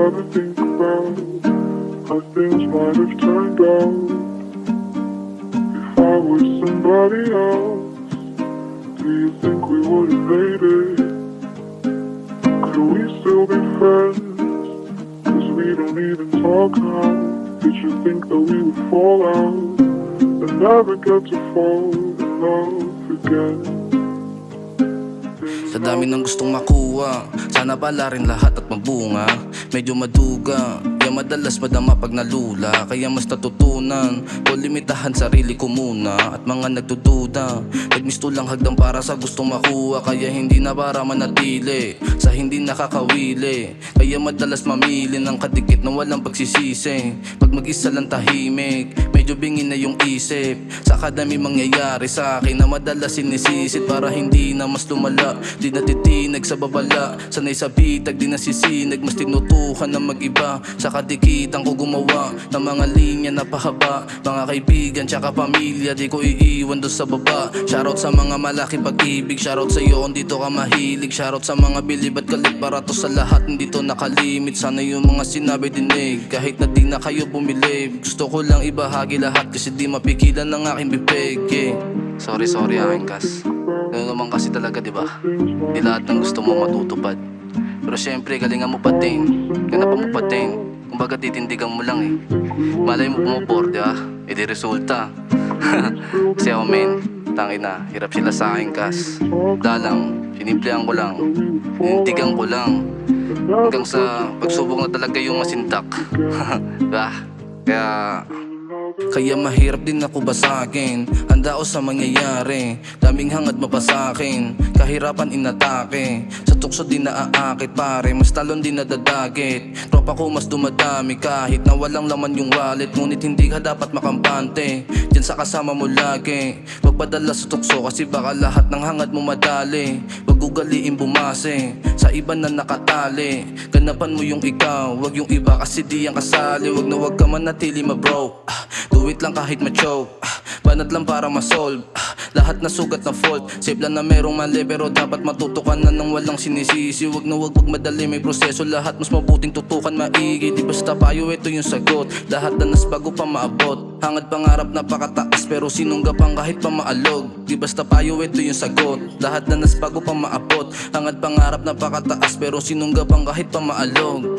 ever think about how things might have turned out if I was somebody else? Do you think we would have made it? Could we still be friends? 'Cause we don't even talk now. Did you think that we would fall out and never get to fall in love again? Sa dami ng gustong makuha, sana pala rin lahat at magbunga. Medyo maduga, kaya madalas madama pag nalula. Kaya mas natutunan o limitahan sarili ko muna. At mga nagdududa, nagmisto lang hagdan para sa gustong makuha. Kaya hindi na para manatili sa hindi nakakawili. Kaya madalas mamili ng kadikit na walang pagsisisi. Pag mag-isa lang tahimik, medyo bingin na yung isip sa kadami mangyayari sa akin na madalas sinisisid. Para hindi na mas lumala, di natitinag sa babala. Sanay sa bitag, di nasisinag, mas tinutukan na mag-iba. Sa kadikitan ko gumawa ng mga linya na pahaba. Mga kaibigan tsaka pamilya, di ko iiwan doon sa baba. Shoutout sa mga malaki pag-ibig, shoutout sa iyo kung dito ka mahilig. Shoutout sa mga bilib at galit, para to sa lahat hindi to nakalimit. Sana yung mga sinabi dinig, kahit na di na kayo bumili. Gusto ko lang ibahagi lahat kasi di mapigilan ng aking bibig, yeah. Sorry aking kas. Ganun naman kasi talaga, diba? Di lahat ng gusto mo matutupad. Pero syempre, galingan mo pa din, ganapan mo pa din. Kumbaga titindigan mo lang eh. Malay mo pumupor, diba? E di resulta. Kasi ako men, tangin na, hirap sila sa akin kas. Dalang, sinimplihan ko lang, tinindigan ko lang. Hanggang sa pagsubok na talaga yung masintak. Diba? Kaya mahirap din ako basagin. Handa ako sa mangyayari, daming hangad mapasakin. Kahirapan inatake, sa tukso din naaakit pare. Mas talon din nadadagit, tropa ko mas dumadami. Kahit na walang laman yung wallet, ngunit hindi ka dapat makampante. Diyan sa kasama mo lagi, wag padala sa tukso kasi baka lahat ng hangad mo madali. Wag ugaliin bumase sa iba na nakatali. Ganapan mo yung ikaw, wag yung iba kasi di yan kasali. Wag na wag ka manatili ma-bro, do it lang kahit ma-choke. Banat lang para ma-solve lahat na sugat na fault. Safe lang na merong mali, pero dapat matutukan na ng walang sinisisi. Wag na wag madali, may proseso. Lahat mas mabuting tutukan maigi. Di basta payo, ito yung sagot. Lahat na nas bago pa maabot. Hangad pangarap napakataas, pero sinunggapang kahit pa maalog. Di basta payo, ito yung sagot. Lahat na nas bago pa maabot. Hangad pangarap napakataas, pero sinunggapang kahit pa maalog.